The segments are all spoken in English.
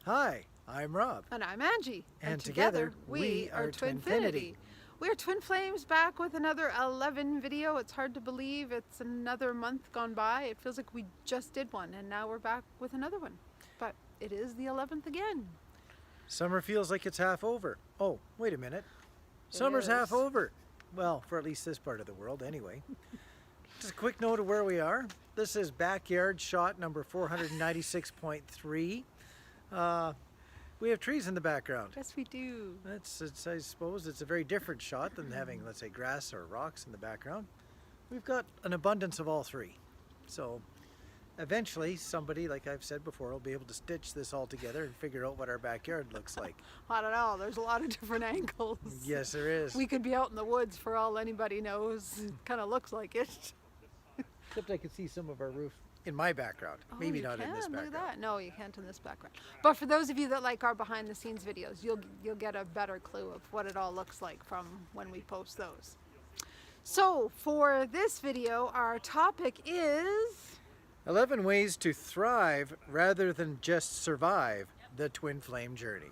Hi, I'm Rob. And I'm Angie. And together, we are TwinFinity. We are Twin Flames back with another 11 video. It's hard to believe it's another month gone by. It feels like we just did one and now we're back with another one. But it is the 11th again. Summer feels like it's half over. Oh, wait a minute. Summer's half over. Well, for at least this part of the world anyway. Just a quick note of where we are. This is backyard shot number 496.3. We have trees in the background. Yes, we do. I suppose it's a very different shot than having, let's say, grass or rocks in the background. We've got an abundance of all three. So eventually somebody, like I've said before, will be able to stitch this all together and figure out what our backyard looks like. I don't know. There's a lot of different angles. Yes, there is. We could be out in the woods for all anybody knows. It kind of looks like it. Except I could see some of our roof in my background. Oh, Maybe not in this background. Look at that. No, you can't in this background. But for those of you that like our behind the scenes videos, you'll get a better clue of what it all looks like from when we post those. So for this video, our topic is 11 ways to thrive rather than just survive the twin flame journey.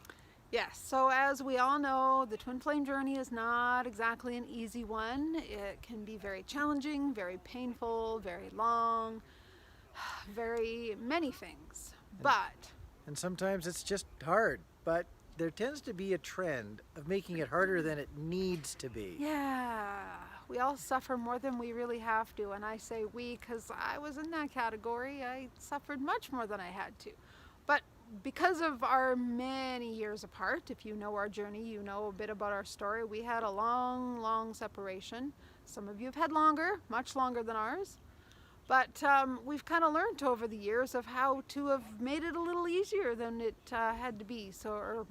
yes. So as we all know, the twin flame journey is not exactly an easy one. It can be very challenging, very painful, very long, very many things. And sometimes it's just hard, but there tends to be a trend of making it harder than it needs to be. yeah, we all suffer more than we really have to. And I say we because I was in that category. I suffered much more than I had to. But because of our many years apart, if you know our journey, you know a bit about our story. We had a long, long separation. Some of you have had longer, much longer than ours. But we've kind of learned over the years of how to have made it a little easier than it had to be, or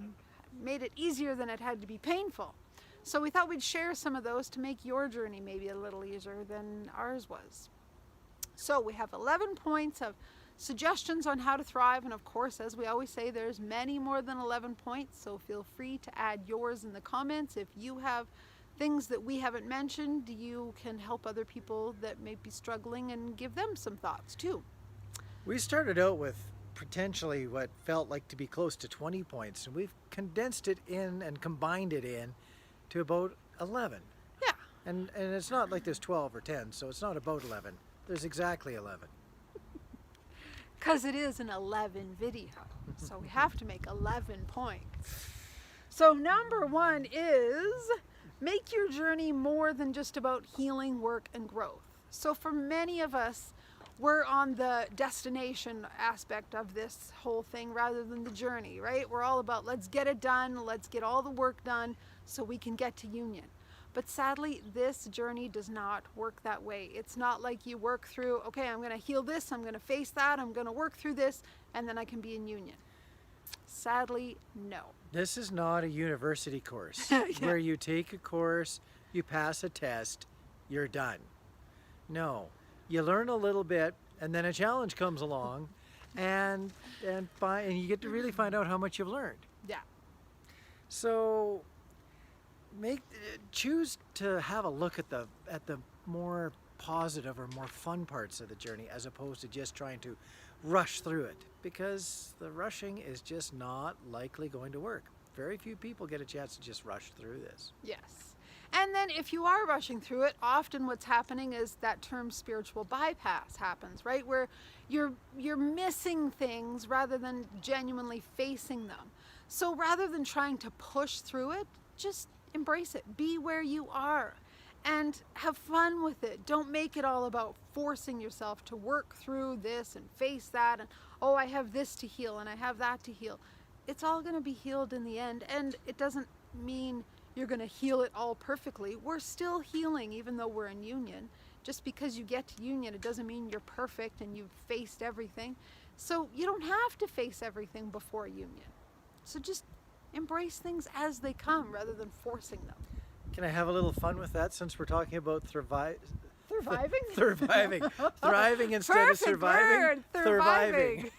made it easier than it had to be painful. So we thought we'd share some of those to make your journey maybe a little easier than ours was. So we have 11 points of suggestions on how to thrive, and of course, as we always say, there's many more than 11 points, so feel free to add yours in the comments. If you have things that we haven't mentioned, you can help other people that may be struggling and give them some thoughts too. We started out with potentially what felt like to be close to 20 points, and we've condensed it in and combined it in to about 11. Yeah. And it's not like there's 12 or 10, so it's not about 11. There's exactly 11. Because it is an 11 video, so we have to make 11 points. So number one is make your journey more than just about healing, work, and growth. So for many of us, we're on the destination aspect of this whole thing rather than the journey, right? We're all about let's get it done, let's get all the work done so we can get to union. But sadly, this journey does not work that way. It's not like you work through, okay, I'm going to heal this, I'm going to face that, I'm going to work through this, and then I can be in union. Sadly, no. This is not a university course Yeah. where you take a course, you pass a test, you're done. No, you learn a little bit, and then a challenge comes along, and you get to really find out how much you've learned. Yeah. So choose to have a look at the more positive or more fun parts of the journey as opposed to just trying to rush through it, because the rushing is just not likely going to work. Very few people get a chance to just rush through this. Yes. And then if you are rushing through it, often what's happening is that term spiritual bypass happens, right? Where you're missing things rather than genuinely facing them. So rather than trying to push through it, just embrace it. Be where you are and have fun with it. Don't make it all about forcing yourself to work through this and face that and, oh, I have this to heal and I have that to heal. It's all going to be healed in the end, and it doesn't mean you're going to heal it all perfectly. We're still healing even though we're in union. Just because you get to union, it doesn't mean you're perfect and you've faced everything. So you don't have to face everything before union. So just embrace things as they come rather than forcing them. Can I have a little fun with that since we're talking about Surviving? Thriving instead Perfect of surviving? word, surviving.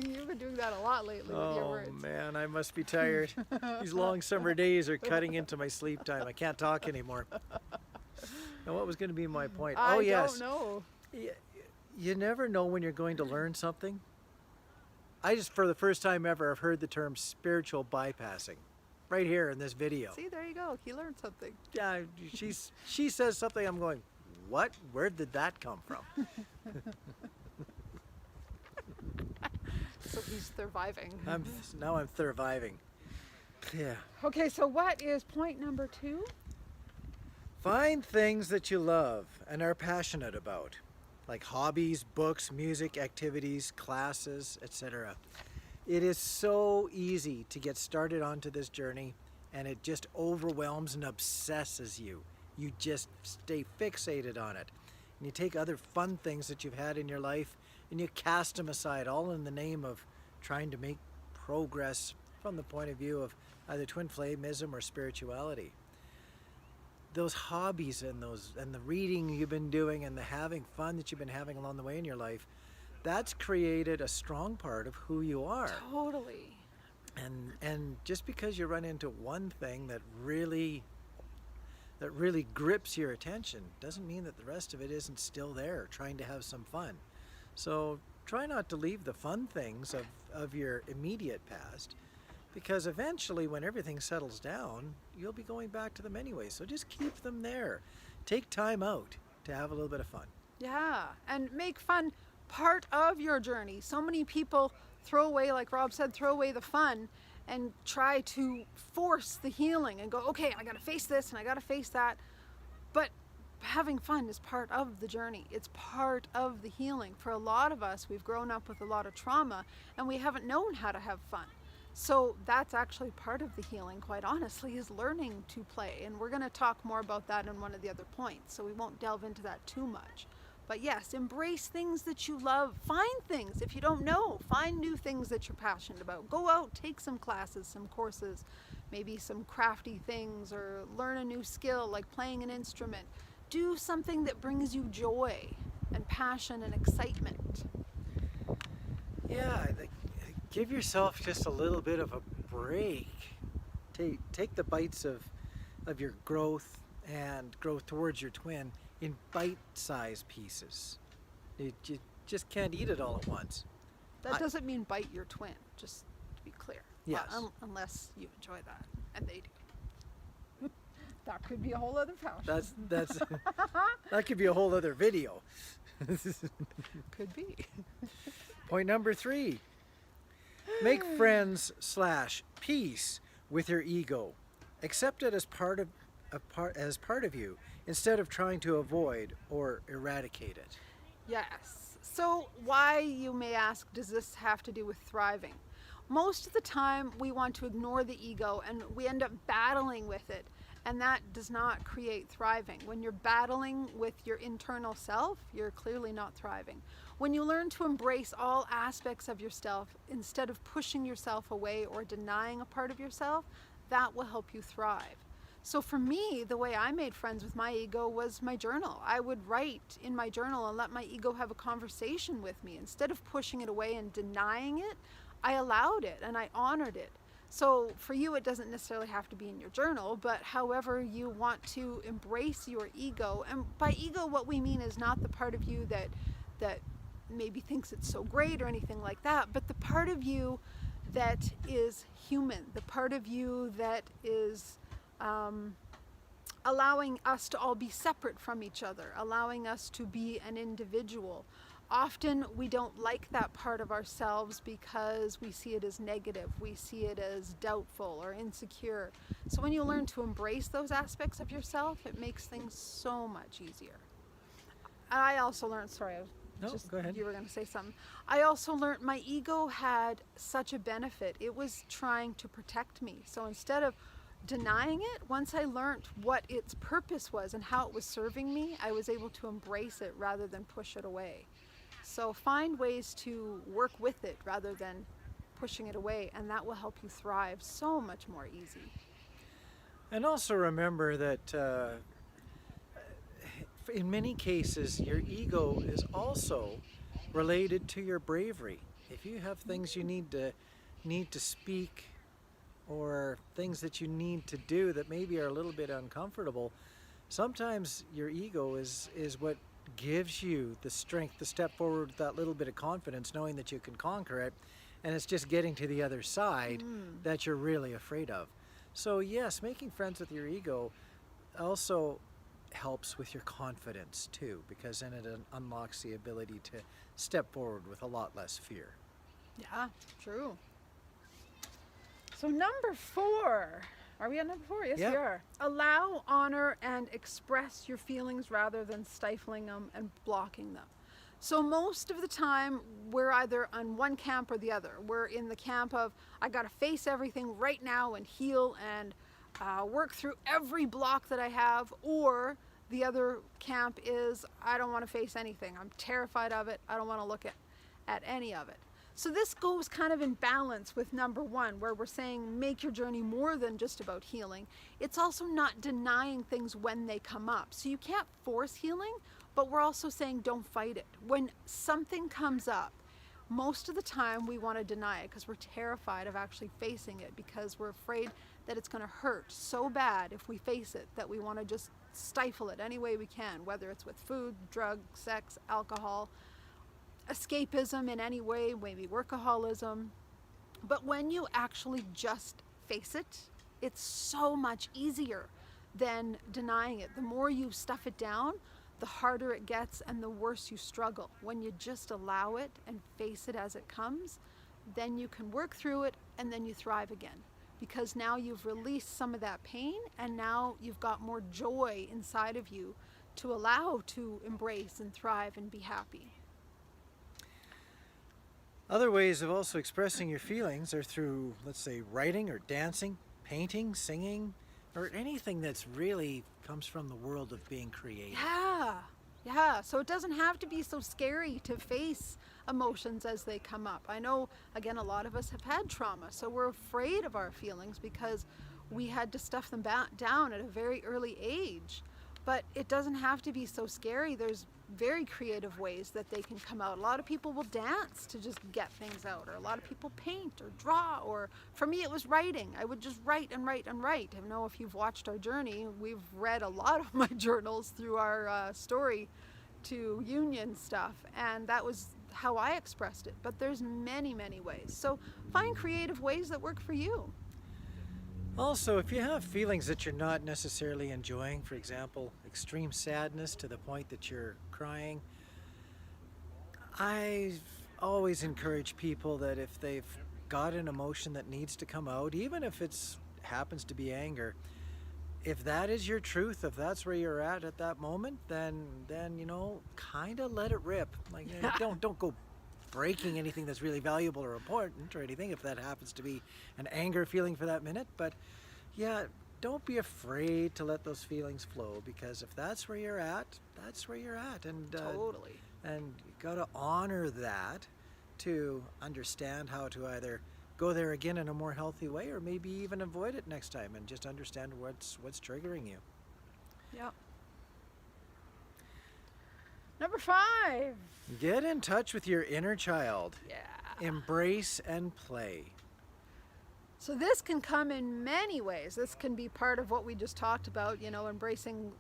You've been doing that a lot lately with your words. Oh man, I must be tired. These long summer days are cutting into my sleep time. I can't talk anymore. Now, what was going to be my point? I Oh yes. don't know. You never know when you're going to learn something. I just, for the first time ever, have heard the term spiritual bypassing right here in this video. See, there you go. He learned something. Yeah, she says something, I'm going, what? Where did that come from? So he's surviving. Now I'm surviving. Yeah. Okay, so what is point number 2? Find things that you love and are passionate about, like hobbies, books, music, activities, classes, etc. It is so easy to get started onto this journey, and it just overwhelms and obsesses you. You just stay fixated on it. And you take other fun things that you've had in your life and you cast them aside, all in the name of trying to make progress from the point of view of either twin flameism or spirituality. Those hobbies and the reading you've been doing and the having fun that you've been having along the way in your life, that's created a strong part of who you are. Totally. And just because you run into one thing that really grips your attention doesn't mean that the rest of it isn't still there, trying to have some fun. So try not to leave the fun things of your immediate past, because eventually when everything settles down, you'll be going back to them anyway. So just keep them there. Take time out to have a little bit of fun. Yeah, and make fun part of your journey. So many people throw away, like Rob said, throw away the fun and try to force the healing and go, okay, I gotta face this and I gotta face that. But having fun is part of the journey. It's part of the healing. For a lot of us, we've grown up with a lot of trauma and we haven't known how to have fun. So that's actually part of the healing, quite honestly, is learning to play. And we're gonna talk more about that in one of the other points, so we won't delve into that too much. But yes, embrace things that you love. Find things, if you don't know, find new things that you're passionate about. Go out, take some classes, some courses, maybe some crafty things, or learn a new skill like playing an instrument. Do something that brings you joy and passion and excitement. Yeah, give yourself just a little bit of a break. Take the bites of your growth and growth towards your twin in bite-sized pieces. You just can't eat it all at once. That doesn't mean bite your twin, just to be clear. Yes. Unless you enjoy that, and they do. That could be a whole other passion. That's that could be a whole other video. Could be. Point number 3. Make friends / peace with your ego. Accept it as part of you, instead of trying to avoid or eradicate it. Yes. So why, you may ask, does this have to do with thriving? Most of the time we want to ignore the ego and we end up battling with it, and that does not create thriving. When you're battling with your internal self, you're clearly not thriving. When you learn to embrace all aspects of yourself instead of pushing yourself away or denying a part of yourself, that will help you thrive. So for me, the way I made friends with my ego was my journal. I would write in my journal and let my ego have a conversation with me. Instead of pushing it away and denying it, I allowed it and I honored it. So for you, it doesn't necessarily have to be in your journal, but however you want to embrace your ego. And by ego, what we mean is not the part of you that maybe thinks it's so great or anything like that, but the part of you that is human, the part of you that is allowing us to all be separate from each other, allowing us to be an individual. Often we don't like that part of ourselves because we see it as negative, we see it as doubtful or insecure. So when you learn to embrace those aspects of yourself, it makes things so much easier. And I also learned, Go ahead. You were going to say something. I also learned my ego had such a benefit. It was trying to protect me. So instead of denying it, once I learned what its purpose was and how it was serving me, I was able to embrace it rather than push it away. So find ways to work with it rather than pushing it away, and that will help you thrive so much more easy. And also remember that in many cases, your ego is also related to your bravery. If you have things you need to speak, or things that you need to do that maybe are a little bit uncomfortable, sometimes your ego is what gives you the strength to step forward with that little bit of confidence, knowing that you can conquer it, and it's just getting to the other side that you're really afraid of. So yes, making friends with your ego also helps with your confidence too, because then it unlocks the ability to step forward with a lot less fear. Yeah, true. So number 4. Are we at number 4? Yes, Yep. we are. Allow, honor, and express your feelings rather than stifling them and blocking them. So most of the time, we're either on one camp or the other. We're in the camp of, I got to face everything right now and heal and work through every block that I have. Or the other camp is, I don't want to face anything. I'm terrified of it. I don't want to look at any of it. So this goes kind of in balance with number 1, where we're saying make your journey more than just about healing. It's also not denying things when they come up. So you can't force healing, but we're also saying don't fight it. When something comes up, most of the time we want to deny it because we're terrified of actually facing it, because we're afraid that it's going to hurt so bad if we face it that we want to just stifle it any way we can, whether it's with food, drugs, sex, alcohol, escapism in any way, maybe workaholism. But when you actually just face it, it's so much easier than denying it. The more you stuff it down, the harder it gets and the worse you struggle. When you just allow it and face it as it comes, then you can work through it and then you thrive again. Because now you've released some of that pain and now you've got more joy inside of you to allow to embrace and thrive and be happy. Other ways of also expressing your feelings are through, let's say, writing or dancing, painting, singing, or anything that's really comes from the world of being creative. Yeah. So it doesn't have to be so scary to face emotions as they come up. I know, again, a lot of us have had trauma, so we're afraid of our feelings because we had to stuff them down at a very early age. But it doesn't have to be so scary. There's very creative ways that they can come out. A lot of people will dance to just get things out, or a lot of people paint or draw, or for me it was writing. I would just write and write and write. I know if you've watched our journey, we've read a lot of my journals through our story to union stuff, and that was how I expressed it. But there's many, many ways. So find creative ways that work for you. Also, if you have feelings that you're not necessarily enjoying, for example, extreme sadness to the point that you're crying, I always encourage people that if they've got an emotion that needs to come out, even if it happens to be anger, if that is your truth, if that's where you're at that moment, then kind of let it rip. Like, don't go breaking anything that's really valuable or important or anything if that happens to be an anger feeling for that minute. But yeah, don't be afraid to let those feelings flow, because if that's where you're at, that's where you're at. And Totally. And you got to honor that to understand how to either go there again in a more healthy way, or maybe even avoid it next time and just understand what's triggering you. Yep. Number 5. Get in touch with your inner child. Yeah. Embrace and play. So this can come in many ways. This can be part of what we just talked about, embracing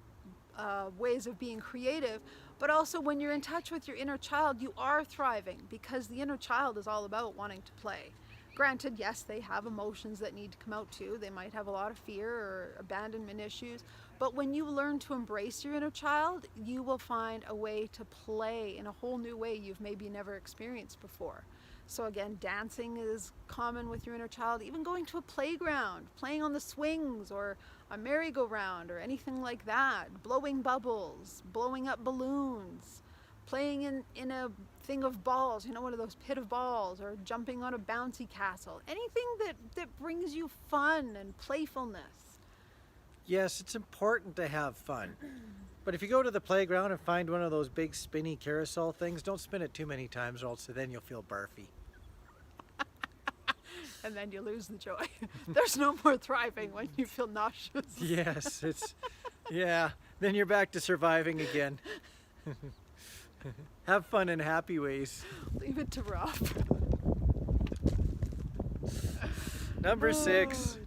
ways of being creative. But also when you're in touch with your inner child, you are thriving, because the inner child is all about wanting to play. Granted, yes, they have emotions that need to come out too. They might have a lot of fear or abandonment issues. But when you learn to embrace your inner child, you will find a way to play in a whole new way you've maybe never experienced before. So again, dancing is common with your inner child. Even going to a playground, playing on the swings or a merry-go-round or anything like that. Blowing bubbles, blowing up balloons, playing in a thing of balls, one of those pit of balls, or jumping on a bouncy castle. Anything that brings you fun and playfulness. Yes, it's important to have fun. But if you go to the playground and find one of those big spinny carousel things, don't spin it too many times, or else then you'll feel barfy. And then you lose the joy. There's no more thriving when you feel nauseous. Yes, then you're back to surviving again. Have fun in happy ways. Leave it to Rob. Number 6,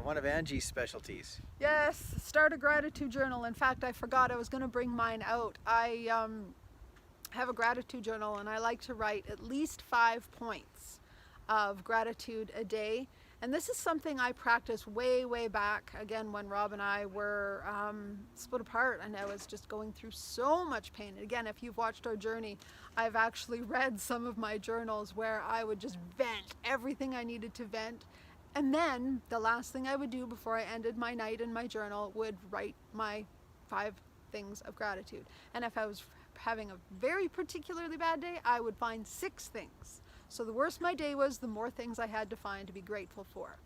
one of Angie's specialties. Yes, start a gratitude journal. In fact, I forgot I was going to bring mine out. I have a gratitude journal, and I like to write at least 5 points of gratitude a day. And this is something I practiced way, way back, again, when Rob and I were split apart and I was just going through so much pain. And again, if you've watched our journey, I've actually read some of my journals where I would just vent everything I needed to vent. And then the last thing I would do before I ended my night in my journal would write my 5 things of gratitude. And if I was having a very particularly bad day, I would find 6 things. So the worse my day was, the more things I had to find to be grateful for.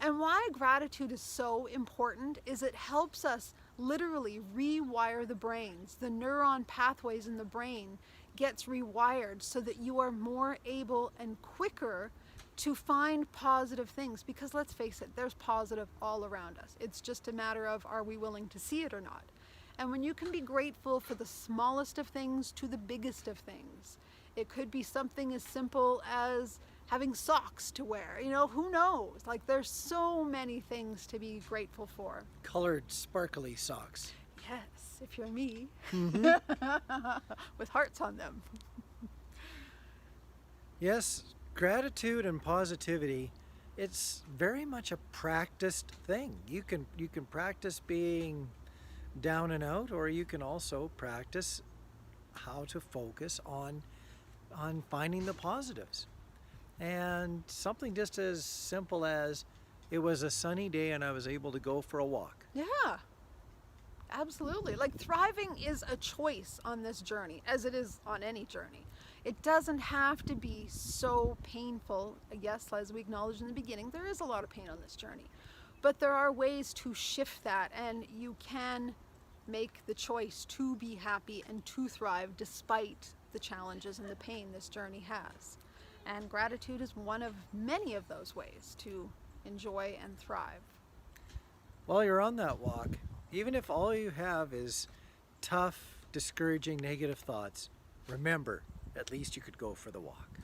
And why gratitude is so important is it helps us literally rewire the brains. The neuron pathways in the brain gets rewired so that you are more able and quicker to find positive things, because let's face it, there's positive all around us. It's just a matter of, are we willing to see it or not? And when you can be grateful for the smallest of things to the biggest of things, it could be something as simple as having socks to wear. You know, who knows? Like, there's so many things to be grateful for. Colored, sparkly socks. Yes, if you're me. Mm-hmm. With hearts on them. Yes, gratitude and positivity, it's very much a practiced thing. You can practice being down and out, or you can also practice how to focus on finding the positives. And something just as simple as, it was a sunny day and I was able to go for a walk. Yeah, absolutely. Like, thriving is a choice on this journey, as it is on any journey. It doesn't have to be so painful. Yes, as we acknowledged in the beginning, there is a lot of pain on this journey. But there are ways to shift that, and you can make the choice to be happy and to thrive despite the challenges and the pain this journey has. And gratitude is one of many of those ways to enjoy and thrive. While you're on that walk, even if all you have is tough, discouraging, negative thoughts, remember, at least you could go for the walk.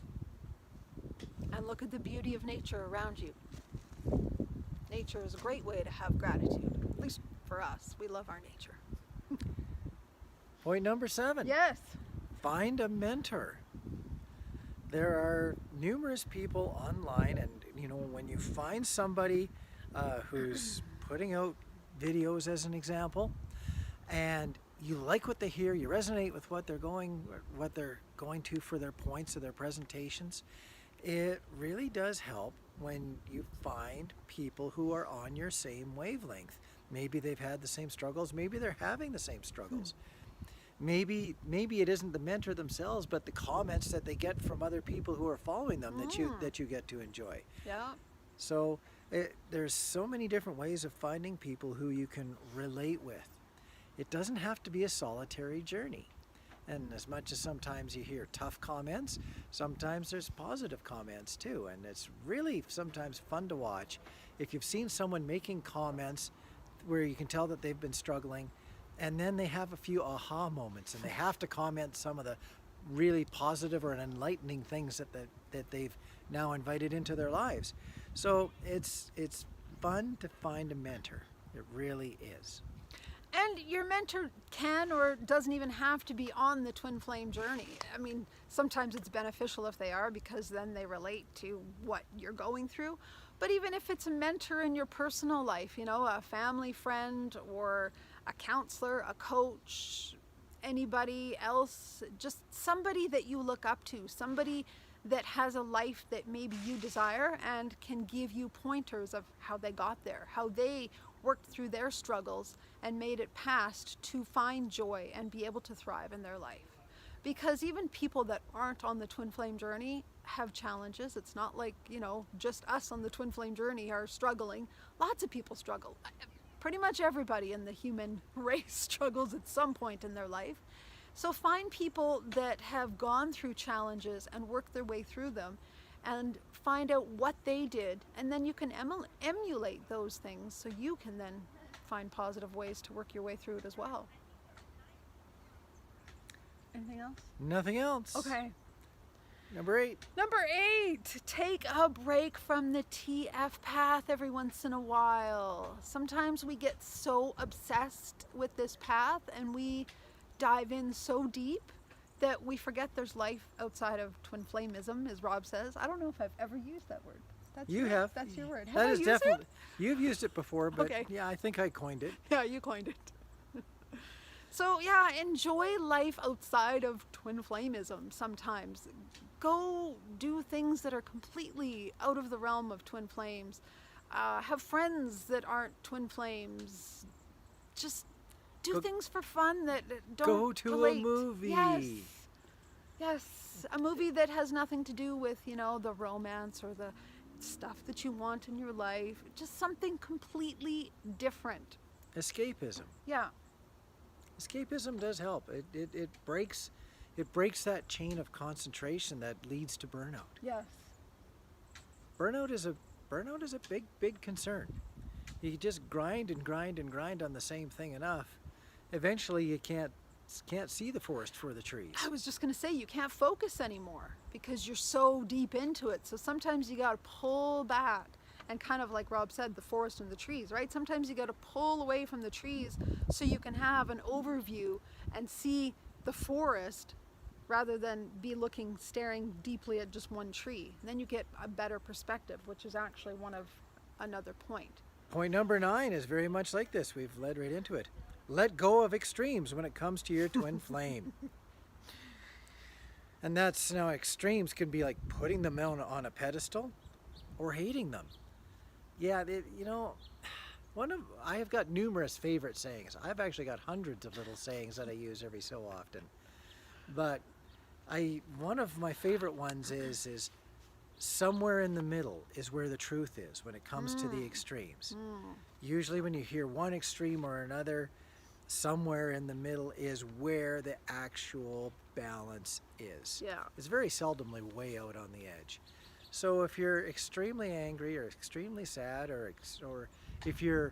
And look at the beauty of nature around you. Nature is a great way to have gratitude, at least for us. We love our nature. Point number 7. Yes. Find a mentor. There are numerous people online, and you know, when you find somebody who's putting out videos as an example, and you like what they hear, you resonate with what they're going to for their points or their presentations, it really does help when you find people who are on your same wavelength. Maybe they've had the same struggles, maybe they're having the same struggles. Maybe it isn't the mentor themselves, but the comments that they get from other people who are following them that you get to enjoy. Yeah. So there's so many different ways of finding people who you can relate with. It doesn't have to be a solitary journey. And as much as sometimes you hear tough comments, sometimes there's positive comments too. And it's really sometimes fun to watch. If you've seen someone making comments where you can tell that they've been struggling, and then they have a few aha moments and they have to comment some of the really positive or enlightening things that they've now invited into their lives. So it's fun to find a mentor. It really is. And your mentor can or doesn't even have to be on the twin flame journey. I mean, sometimes it's beneficial if they are, because then they relate to what you're going through. But even if it's a mentor in your personal life, you know, a family friend or a counselor, a coach, anybody else, just somebody that you look up to, somebody that has a life that maybe you desire and can give you pointers of how they got there, how they worked through their struggles and made it past to find joy and be able to thrive in their life. Because even people that aren't on the twin flame journey have challenges. It's not like, you know, just us on the twin flame journey are struggling. Lots of people struggle. Pretty much everybody in the human race struggles at some point in their life. So find people that have gone through challenges and worked their way through them, and find out what they did, and then you can emulate those things so you can then find positive ways to work your way through it as well. Anything else? Nothing else. Okay. Number 8. Number 8, take a break from the TF path every once in a while. Sometimes we get so obsessed with this path and we dive in so deep that we forget there's life outside of twin flameism, as Rob says. I don't know if I've ever used that word. That's You right. have. That's your word. Have That I is used definitely. it? You've used it before, but Okay. yeah, I think I coined it. Yeah, you coined it. So yeah, enjoy life outside of twin flameism sometimes. Go do things that are completely out of the realm of twin flames. Have friends that aren't twin flames. Just do Go- things for fun that don't Go to a relate. movie. Yes. Yes. A movie that has nothing to do with, the romance or the stuff that you want in your life. Just something completely different. Escapism. Yeah. Escapism does help. It breaks that chain of concentration that leads to burnout. Yes. Burnout is a big concern. You just grind and grind and grind on the same thing enough. Eventually you can't see the forest for the trees. I was just going to say, you can't focus anymore because you're so deep into it. So sometimes you got to pull back and kind of like Rob said, the forest and the trees, right? Sometimes you got to pull away from the trees so you can have an overview and see the forest rather than be staring deeply at just one tree. And then you get a better perspective, which is actually another point. Point number 9 is very much like this. We've led right into it. Let go of extremes when it comes to your twin flame. And that's, extremes can be like putting them on a pedestal or hating them. Yeah, I have got numerous favorite sayings. I've actually got hundreds of little sayings that I use every so often. But one of my favorite ones is somewhere in the middle is where the truth is when it comes to the extremes. Usually when you hear one extreme or another, somewhere in the middle is where the actual balance is. Yeah. It's very seldomly way out on the edge. So if you're extremely angry or extremely sad or if you're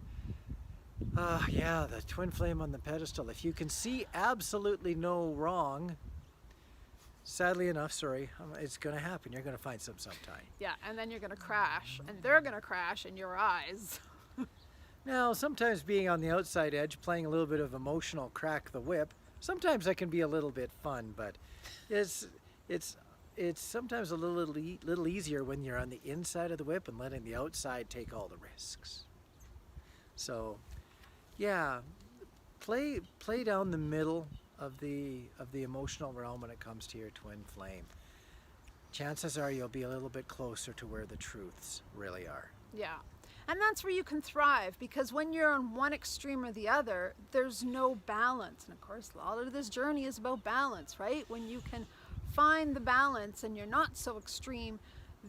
the twin flame on the pedestal, if you can see absolutely no wrong, sadly enough, it's going to happen. You're going to find sometime. Yeah, and then you're going to crash, and they're going to crash in your eyes. Now, sometimes being on the outside edge, playing a little bit of emotional crack the whip, sometimes that can be a little bit fun, but it's sometimes a little easier when you're on the inside of the whip and letting the outside take all the risks. So, yeah, play down the middle of the emotional realm when it comes to your twin flame. Chances are you'll be a little bit closer to where the truths really are. Yeah. And that's where you can thrive, because when you're on one extreme or the other, there's no balance. And of course, all of this journey is about balance, right? When you can find the balance and you're not so extreme,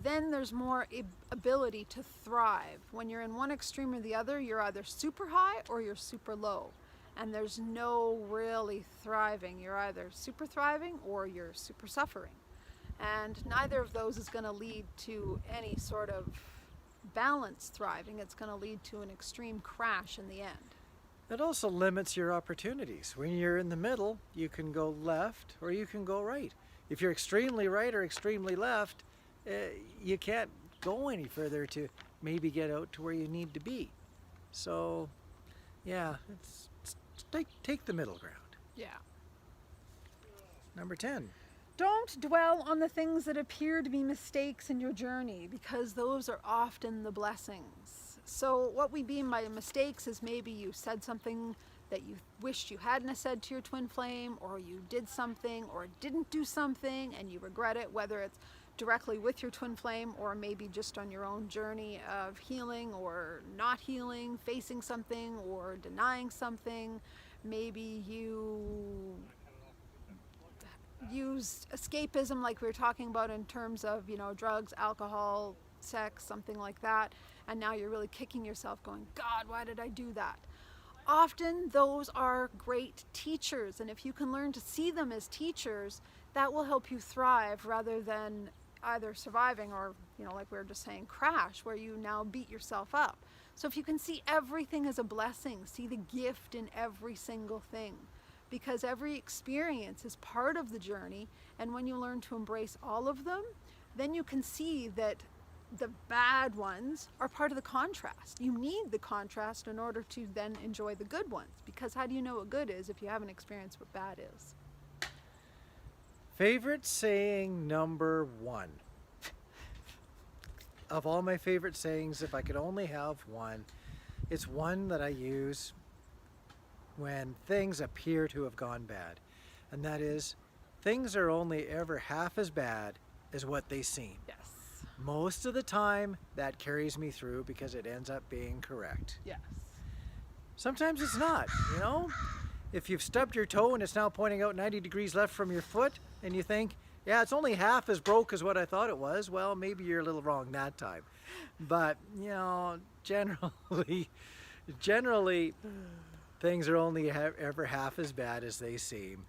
then there's more ability to thrive. When you're in one extreme or the other, you're either super high or you're super low. And there's no really thriving. You're either super thriving or you're super suffering. And neither of those is going to lead to any sort of balanced thriving. It's going to lead to an extreme crash in the end. It also limits your opportunities. When you're in the middle, you can go left or you can go right. If you're extremely right or extremely left, you can't go any further to maybe get out to where you need to be. So, yeah, take the middle ground. Yeah. Number 10. Don't dwell on the things that appear to be mistakes in your journey, because those are often the blessings. So what we mean by mistakes is maybe you said something that you wished you hadn't have said to your twin flame, or you did something or didn't do something and you regret it, whether it's directly with your twin flame or maybe just on your own journey of healing or not healing, facing something or denying something. Maybe you used escapism like we were talking about in terms of, drugs, alcohol, sex, something like that, and now you're really kicking yourself going, God, why did I do that? Often those are great teachers, and if you can learn to see them as teachers, that will help you thrive rather than either surviving or, like we were just saying, crash, where you now beat yourself up. So if you can see everything as a blessing, see the gift in every single thing, because every experience is part of the journey, and when you learn to embrace all of them, then you can see that the bad ones are part of the contrast. You need the contrast in order to then enjoy the good ones, because how do you know what good is if you haven't experienced what bad is? Favorite saying number one. Of all my favorite sayings, if I could only have one, it's one that I use when things appear to have gone bad. And that is, things are only ever half as bad as what they seem. Yes. Most of the time, that carries me through because it ends up being correct. Yes. Sometimes it's not, you know? If you've stubbed your toe and it's now pointing out 90 degrees left from your foot, and you think, yeah, it's only half as broke as what I thought it was, well, maybe you're a little wrong that time. But, you know, generally, things are only ever half as bad as they seem,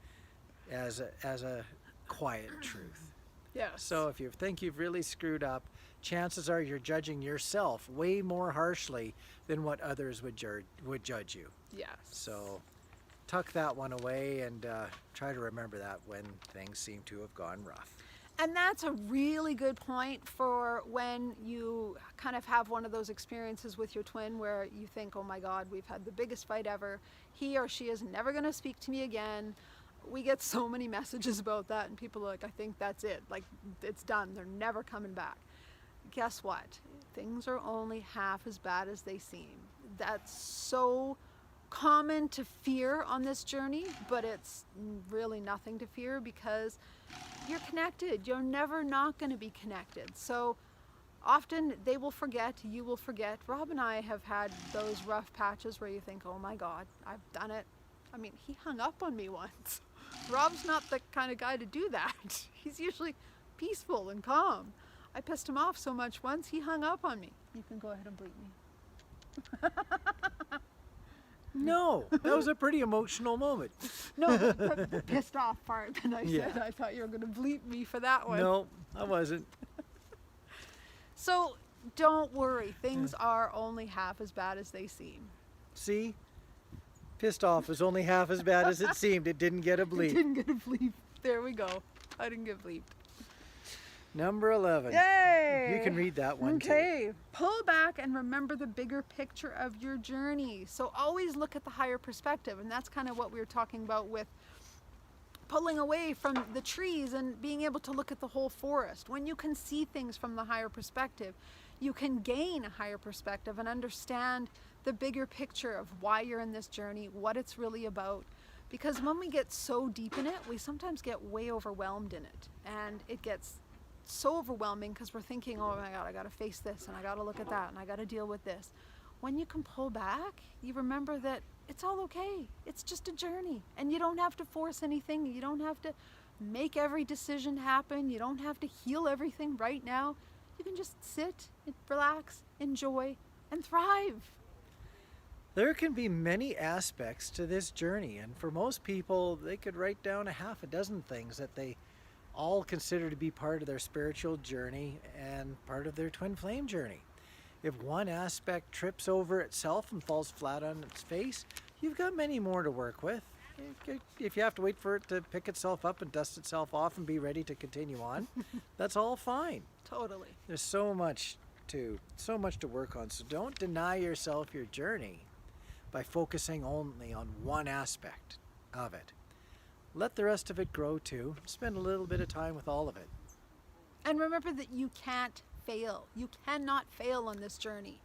as a quiet truth. Yes. So if you think you've really screwed up, chances are you're judging yourself way more harshly than what others would judge you. Yes. So tuck that one away and try to remember that when things seem to have gone rough. And that's a really good point for when you kind of have one of those experiences with your twin where you think, oh my God, we've had the biggest fight ever. He or she is never going to speak to me again. We get so many messages about that, and people are like, I think that's it. Like, it's done. They're never coming back. Guess what? Things are only half as bad as they seem. That's so common to fear on this journey, but it's really nothing to fear because you're connected. You're never not going to be connected. So often they will forget, you will forget. Rob and I have had those rough patches where you think, oh my God, I've done it. I mean, he hung up on me once. Rob's not the kind of guy to do that. He's usually peaceful and calm. I pissed him off so much once, he hung up on me. You can go ahead and bleep me. No, that was a pretty emotional moment. No, the pissed off part that I Yeah. said. I thought you were going to bleep me for that one. No, I wasn't. So don't worry. Things are only half as bad as they seem. See? Pissed off was only half as bad as it seemed. It didn't get a I bleep. didn't get a bleep. There we go. I didn't get bleeped. Number 11. Yay! You can read that one too. Okay. Pull back and remember the bigger picture of your journey. So always look at the higher perspective. And that's kind of what we were talking about with pulling away from the trees and being able to look at the whole forest. When you can see things from the higher perspective, you can gain a higher perspective and understand the bigger picture of why you're in this journey, what it's really about. Because when we get so deep in it, we sometimes get way overwhelmed in it. And it gets so overwhelming because we're thinking, oh my God, I got to face this and I got to look at that and I got to deal with this. When you can pull back, you remember that it's all okay. It's just a journey and you don't have to force anything. You don't have to make every decision happen. You don't have to heal everything right now. You can just sit, relax, enjoy, and thrive. There can be many aspects to this journey, and for most people, they could write down a half a dozen things that they all consider to be part of their spiritual journey and part of their twin flame journey. If one aspect trips over itself and falls flat on its face, you've got many more to work with. If you have to wait for it to pick itself up and dust itself off and be ready to continue on, that's all fine. Totally. There's so much to work on, so don't deny yourself your journey by focusing only on one aspect of it. Let the rest of it grow too. Spend a little bit of time with all of it. And remember that you can't fail. You cannot fail on this journey.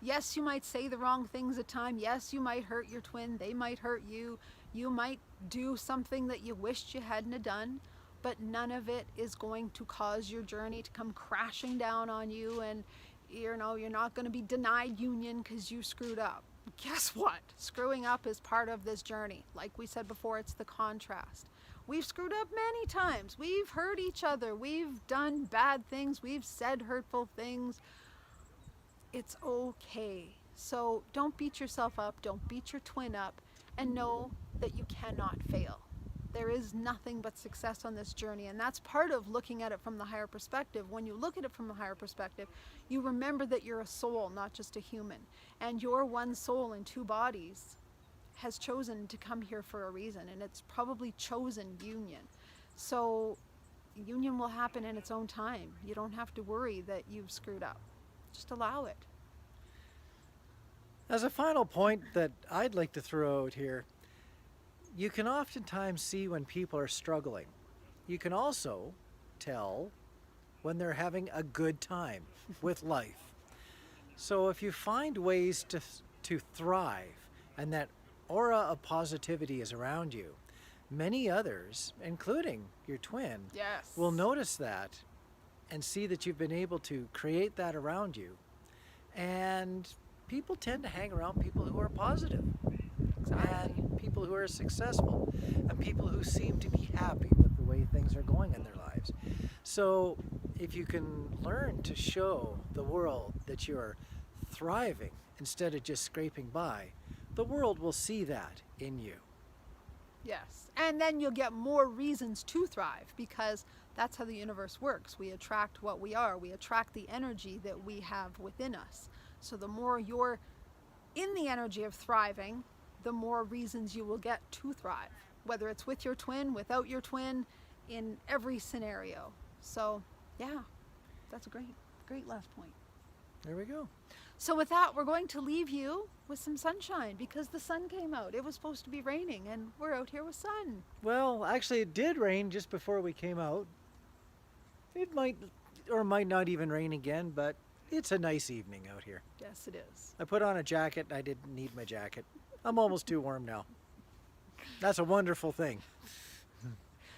Yes, you might say the wrong things at times. Yes, you might hurt your twin. They might hurt you. You might do something that you wished you hadn't have done, but none of it is going to cause your journey to come crashing down on you, and you're not going to be denied union because you screwed up. Guess what? Screwing up is part of this journey. Like we said before, it's the contrast. We've screwed up many times. We've hurt each other. We've done bad things. We've said hurtful things. It's okay. So don't beat yourself up. Don't beat your twin up. And know that you cannot fail. There is nothing but success on this journey, and that's part of looking at it from the higher perspective. When you look at it from a higher perspective, you remember that you're a soul, not just a human, and your one soul in two bodies has chosen to come here for a reason, and it's probably chosen union. So union will happen in its own time. You don't have to worry that you've screwed up. Just allow it. As a final point that I'd like to throw out here, you can oftentimes see when people are struggling. you can also tell when they're having a good time with life. So if you find ways to thrive and that aura of positivity is around you, many others, including your twin, Yes. will notice that and see that you've been able to create that around you. And people tend to hang around people who are positive Exactly. and people who are successful and people who seem to be happy with the way things are going in their lives. So if you can learn to show the world that you're thriving instead of just scraping by, the world will see that in you. Yes. And then you'll get more reasons to thrive because that's how the universe works. We attract what we are. We attract the energy that we have within us. So the more you're in the energy of thriving, the more reasons you will get to thrive, whether it's with your twin, without your twin, in every scenario. So, yeah, that's a great last point. There we go. So with that, we're going to leave you with some sunshine because the sun came out. It was supposed to be raining and we're out here with sun. Well, actually, it did rain just before we came out. It might or might not even rain again, but it's a nice evening out here. Yes, it is. I put on a jacket. I didn't need my jacket. I'm almost too warm now. That's a wonderful thing.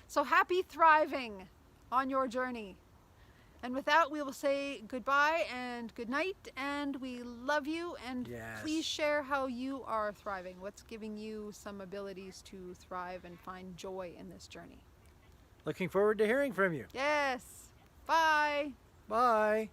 So happy thriving on your journey. And with that, we will say goodbye and good night, and we love you. And Yes. please share how you are thriving. What's giving you some abilities to thrive and find joy in this journey? Looking forward to hearing from you. Yes. Bye. Bye.